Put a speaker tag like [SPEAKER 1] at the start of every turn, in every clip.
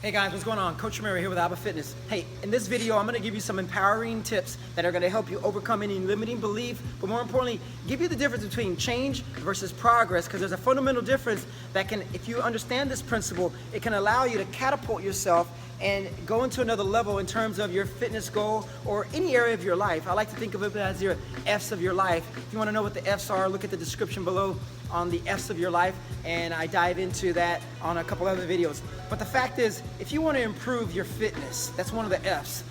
[SPEAKER 1] Hey guys, what's going on? Coach Ramiro here with Abba Fitness. Hey, in this video, I'm gonna give you some empowering tips that are gonna help you overcome any limiting belief, but more importantly, give you the difference between change versus progress, because there's a fundamental difference that can, if you understand this principle, it can allow you to catapult yourself and go into another level in terms of your fitness goal or any area of your life. I like to think of it as your F's of your life. If you wanna know what the F's are, look at the description below on the F's of your life, and I dive into that on a couple other videos. But the fact is, if you want to improve your fitness, that's one of the F's.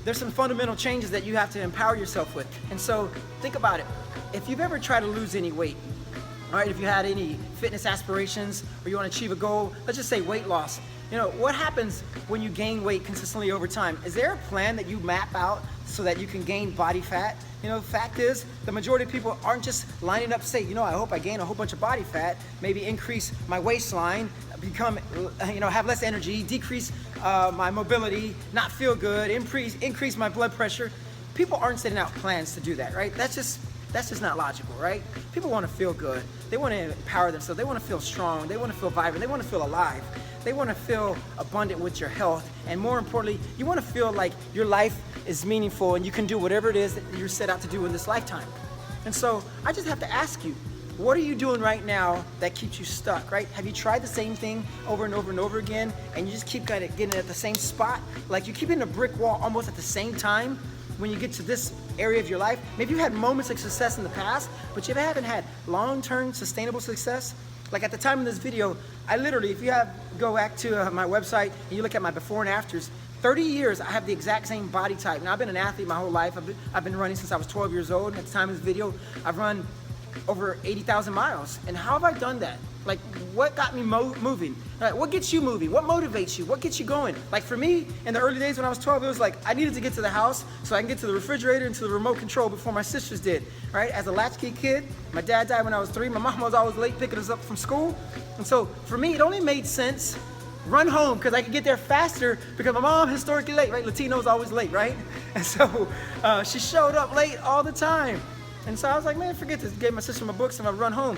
[SPEAKER 1] There's some fundamental changes that you have to empower yourself with. And so think about it. If you've ever tried to lose any weight, all right, if you had any fitness aspirations or you want to achieve a goal, let's just say weight loss. You know, what happens when you gain weight consistently over time? Is there a plan that you map out so that you can gain body fat? You know, the fact is, the majority of people aren't just lining up to say, you know, I hope I gain a whole bunch of body fat, maybe increase my waistline, become, you know, have less energy, decrease my mobility, not feel good, increase my blood pressure. People aren't setting out plans to do that, right? That's just not logical, right? People want to feel good. They want to empower themselves. They want to feel strong. They want to feel vibrant. They want to feel alive. They want to feel abundant with your health. And more importantly, you want to feel like your life is meaningful and you can do whatever it is that you're set out to do in this lifetime. And so I just have to ask you, what are you doing right now that keeps you stuck, right? Have you tried the same thing over and over and over again and you just keep kind of getting at the same spot? Like you keep hitting a brick wall almost at the same time when you get to this area of your life. Maybe you had moments of success in the past, but you haven't had long-term sustainable success. Like at the time of this video, I literally, if you go back to my website and you look at my before and afters, 30 years, I have the exact same body type. Now, I've been an athlete my whole life. I've been running since I was 12 years old. At the time of this video, I've run over 80,000 miles. And how have I done that? Like, what got me moving? What gets you moving? What motivates you? What gets you going? Like for me, in the early days when I was 12, it was like I needed to get to the house so I can get to the refrigerator and to the remote control before my sisters did, right? As a latchkey kid, my dad died when I was 3. My mom was always late picking us up from school. And so for me, it only made sense run home because I could get there faster because my mom historically late, right? Latino's always late, right? And so she showed up late all the time. And so I was like, man, forget this. Gave my sister my books and I run home.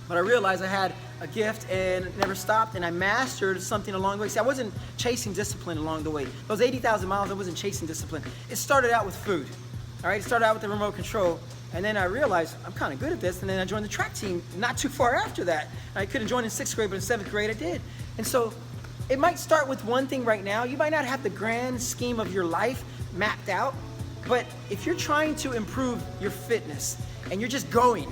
[SPEAKER 1] But I realized I had a gift and it never stopped, and I mastered something along the way. See, I wasn't chasing discipline along the way. Those 80,000 miles, I wasn't chasing discipline. It started out with food, all right? It started out with the remote control, and then I realized I'm kind of good at this, and then I joined the track team not too far after that. I could have joined in 6th grade, but in 7th grade I did. And so it might start with one thing right now. You might not have the grand scheme of your life mapped out, but if you're trying to improve your fitness and you're just going,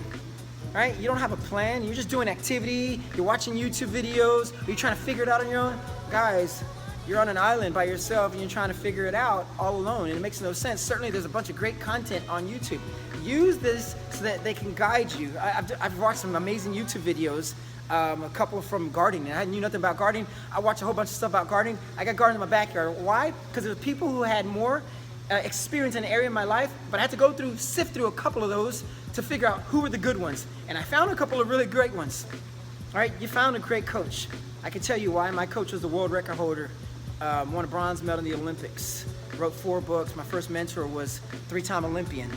[SPEAKER 1] right? You don't have a plan, you're just doing activity, you're watching YouTube videos, or you're trying to figure it out on your own. Guys, you're on an island by yourself and you're trying to figure it out all alone, and it makes no sense. Certainly there's a bunch of great content on YouTube. Use this so that they can guide you. I've watched some amazing YouTube videos, a couple from gardening. I knew nothing about gardening. I watched a whole bunch of stuff about gardening. I got gardening in my backyard. Why? Because there were people who had more experience in an area of my life, but I had to sift through a couple of those to figure out who were the good ones. And I found a couple of really great ones. All right, you found a great coach. I can tell you why. My coach was the world record holder, won a bronze medal in the Olympics, wrote 4 books. My first mentor was 3-time Olympian,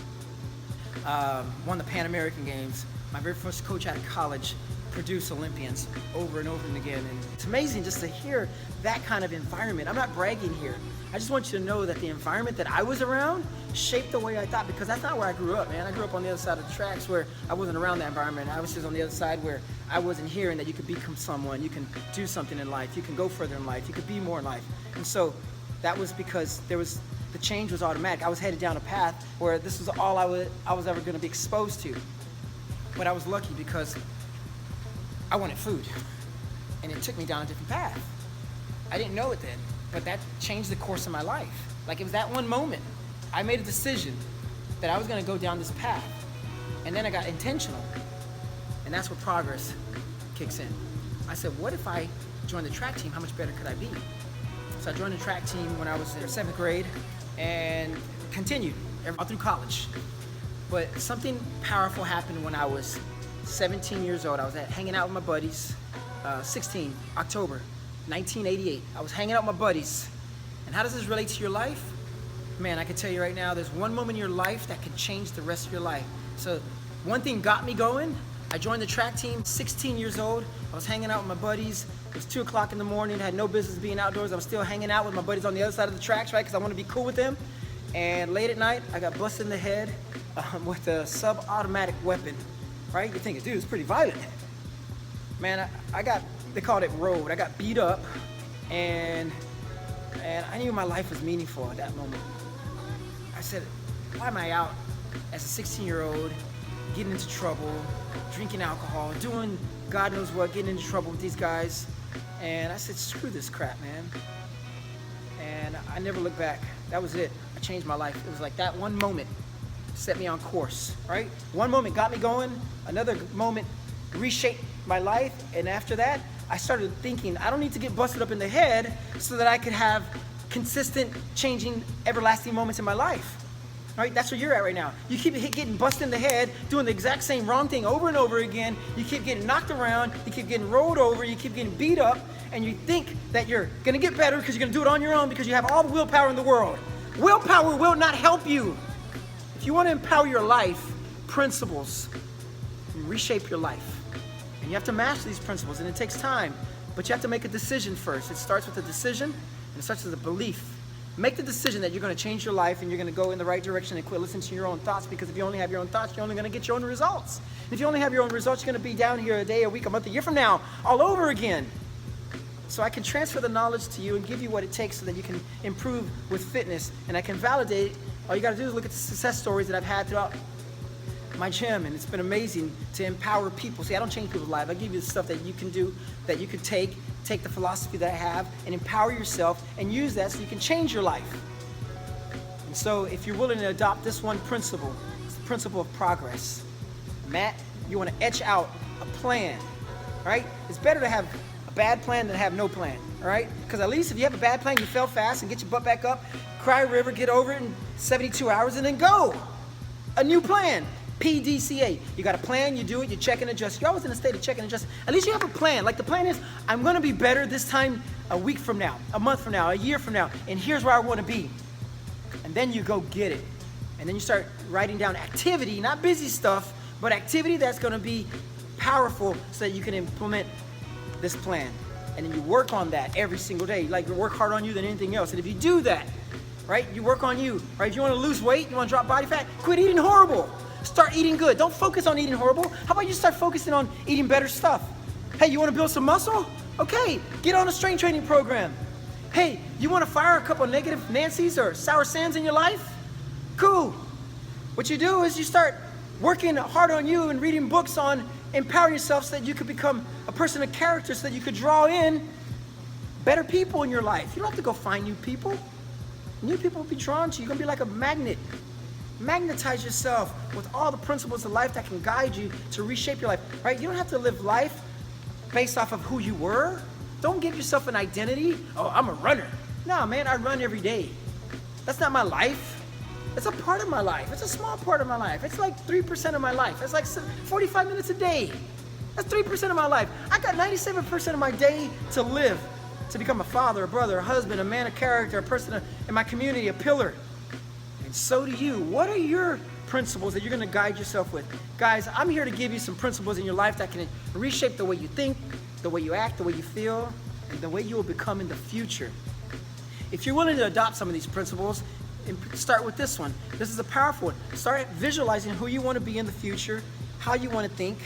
[SPEAKER 1] won the Pan American Games. My very first coach out of college produced Olympians over and over and again. And it's amazing just to hear that kind of environment. I'm not bragging here. I just want you to know that the environment that I was around shaped the way I thought, because that's not where I grew up, man. I grew up on the other side of the tracks where I wasn't around that environment. I was just on the other side where I wasn't hearing that you could become someone, you can do something in life, you can go further in life, you could be more in life. And so that was because the change was automatic. I was headed down a path where this was all I was ever going to be exposed to. But I was lucky because I wanted food, and it took me down a different path. I didn't know it then, but that changed the course of my life. Like, it was that one moment. I made a decision that I was gonna go down this path, and then I got intentional, and that's where progress kicks in. I said, what if I joined the track team? How much better could I be? So I joined the track team when I was in 7th grade and continued all through college. But something powerful happened when I was 17 years old. I was hanging out with my buddies, 16, October 1988. I was hanging out with my buddies. And how does this relate to your life? Man, I can tell you right now, there's one moment in your life that can change the rest of your life. So one thing got me going, I joined the track team 16 years old. I was hanging out with my buddies. It was 2 o'clock in the morning. I had no business being outdoors. I was still hanging out with my buddies on the other side of the tracks, right? Because I want to be cool with them. And late at night, I got busted in the head with a sub-automatic weapon, right? You're thinking, dude, it's pretty violent. Man, I got, they called it road. I got beat up, and I knew my life was meaningful at that moment. I said, why am I out as a 16-year-old, getting into trouble, drinking alcohol, doing God knows what, getting into trouble with these guys? And I said, screw this crap, man. And I never looked back. That was it. I changed my life. It was like that one moment set me on course, right? One moment got me going. Another moment reshaped my life. And after that, I started thinking, I don't need to get busted up in the head so that I could have consistent, changing, everlasting moments in my life. Right? That's where you're at right now. You keep getting busted in the head, doing the exact same wrong thing over and over again. You keep getting knocked around, you keep getting rolled over, you keep getting beat up, and you think that you're gonna get better because you're gonna do it on your own because you have all the willpower in the world. Willpower will not help you. If you want to empower your life, principles reshape your life. And you have to master these principles, and it takes time, but you have to make a decision first. It starts with a decision, and it starts with a belief. Make the decision that you're going to change your life and you're going to go in the right direction and quit listening to your own thoughts, because if you only have your own thoughts, you're only going to get your own results. And if you only have your own results, you're going to be down here a day, a week, a month, a year from now, all over again. So I can transfer the knowledge to you and give you what it takes so that you can improve with fitness, and I can validate it. All you got to do is look at the success stories that I've had throughout my gym, and it's been amazing to empower people. See, I don't change people's lives. I give you the stuff that you can do, that you can take the philosophy that I have and empower yourself and use that so you can change your life. And so if you're willing to adopt this one principle, it's the principle of progress. Matt, you want to etch out a plan, right? It's better to have a bad plan than to have no plan, all right? Because at least if you have a bad plan, you fail fast and get your butt back up, cry a river, get over it in 72 hours, and then go. A new plan. PDCA. You got a plan, you do it, you check and adjust. You're always in a state of check and adjust. At least you have a plan. Like the plan is, I'm going to be better this time a week from now, a month from now, a year from now, and here's where I want to be. And then you go get it. And then you start writing down activity, not busy stuff, but activity that's going to be powerful so that you can implement this plan. And then you work on that every single day. Like you work harder on you than anything else. And if you do that, right, you work on you, right? If you want to lose weight, you want to drop body fat, quit eating horrible. Start eating good. Don't focus on eating horrible. How about you start focusing on eating better stuff? Hey, you want to build some muscle? Okay, get on a strength training program. Hey, you want to fire a couple of negative Nancy's or sour sands in your life? Cool. What you do is you start working hard on you and reading books on empowering yourself so that you could become a person of character, so that you could draw in better people in your life. You don't have to go find new people. New people will be drawn to you. You're going to be like a magnet. Magnetize yourself with all the principles of life that can guide you to reshape your life, right? You don't have to live life based off of who you were. Don't give yourself an identity. Oh, I'm a runner. No, man, I run every day. That's not my life. It's a part of my life. It's a small part of my life. It's like 3% of my life. It's like 45 minutes a day. That's 3% of my life. I got 97% of my day to live, to become a father, a brother, a husband, a man of character, a person in my community, a pillar. And so do you. What are your principles that you're going to guide yourself with? Guys, I'm here to give you some principles in your life that can reshape the way you think, the way you act, the way you feel, and the way you will become in the future. If you're willing to adopt some of these principles, start with this one. This is a powerful one. Start visualizing who you want to be in the future, how you want to think,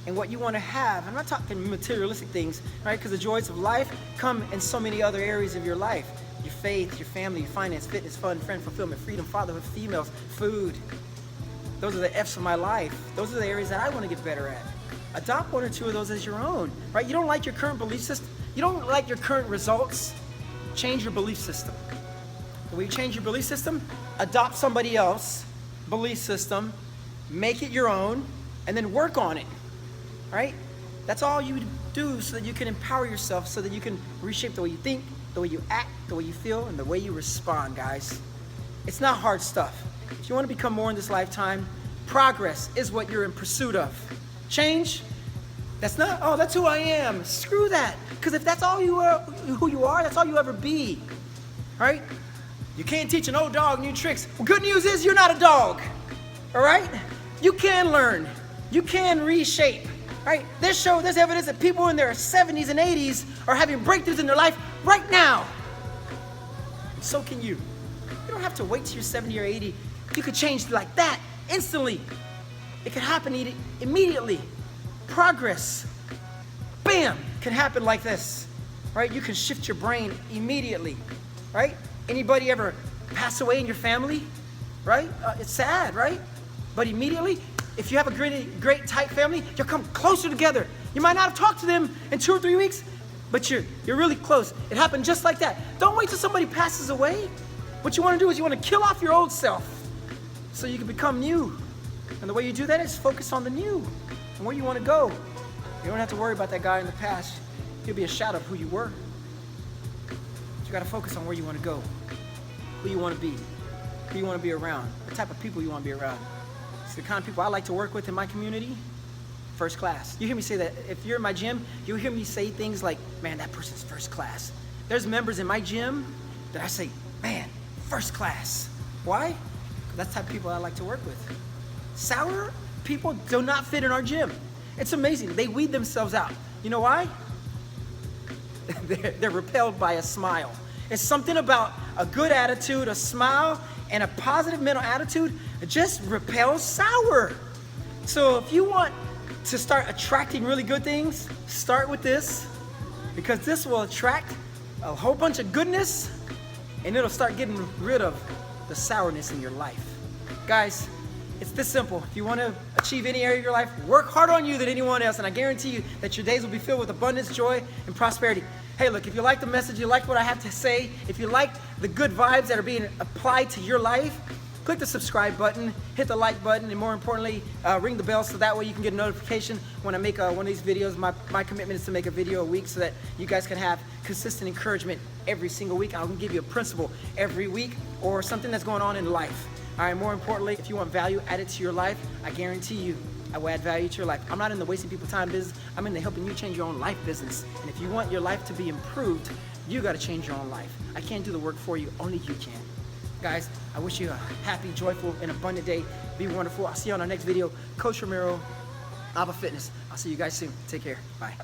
[SPEAKER 1] and what you want to have. I'm not talking materialistic things, right? Because the joys of life come in so many other areas of your life. Your faith, your family, your finance, fitness, fun, friend, fulfillment, freedom, fatherhood, females, food. Those are the F's of my life. Those are the areas that I want to get better at. Adopt one or two of those as your own, right? You don't like your current belief system. You don't like your current results. Change your belief system. When you change your belief system, adopt somebody else's belief system, make it your own, and then work on it, right? That's all you do so that you can empower yourself, so that you can reshape the way you think, the way you act, the way you feel, and the way you respond, guys. It's not hard stuff. If you want to become more in this lifetime, progress is what you're in pursuit of. Change, that's not, oh, that's who I am. Screw that. Because if that's all you are, who you are, that's all you ever be, right? You can't teach an old dog new tricks. Well, good news is you're not a dog, all right? You can learn. You can reshape, right? There's evidence that people in their 70s and 80s are having breakthroughs in their life right now. So can you. You don't have to wait till you're 70 or 80. You could change like that instantly. It can happen immediately. Progress, bam, can happen like this, right? You can shift your brain immediately, right? Anybody ever pass away in your family, right? It's sad, right? But immediately, if you have a great tight family, you'll come closer together. You might not have talked to them in 2 or 3 weeks, but you're really close. It happened just like that. Don't wait till somebody passes away. What you want to do is you want to kill off your old self so you can become new. And the way you do that is focus on the new and where you want to go. You don't have to worry about that guy in the past. He'll be a shadow of who you were. You got to focus on where you want to go, who you want to be, who you want to be around, the type of people you want to be around. It's the kind of people I like to work with in my community. First class. You hear me say that. If you're in my gym, you'll hear me say things like, man, that person's first class. There's members in my gym that I say, man, first class. Why? Because that's the type of people I like to work with. Sour people do not fit in our gym. It's amazing. They weed themselves out. You know why? They're repelled by a smile. It's something about a good attitude, a smile, and a positive mental attitude. It just repels sour. So if you want to start attracting really good things, start with this, because this will attract a whole bunch of goodness, and it'll start getting rid of the sourness in your life. Guys, it's this simple. If you want to achieve any area of your life, work harder on you than anyone else, and I guarantee you that your days will be filled with abundance, joy, and prosperity. Hey, look, if you like the message, you like what I have to say, if you like the good vibes that are being applied to your life, click the subscribe button, hit the like button, and more importantly, ring the bell so that way you can get a notification when I make one of these videos. My commitment is to make a video a week so that you guys can have consistent encouragement every single week. I'm gonna give you a principle every week or something that's going on in life. All right, more importantly, if you want value added to your life, I guarantee you I will add value to your life. I'm not in the wasting people's time business. I'm in the helping you change your own life business. And if you want your life to be improved, you got to change your own life. I can't do the work for you. Only you can. Guys, I wish you a happy, joyful, and abundant day. Be wonderful. I'll see you on our next video. Coach Ramiro, Abba Fitness. I'll see you guys soon. Take care. Bye.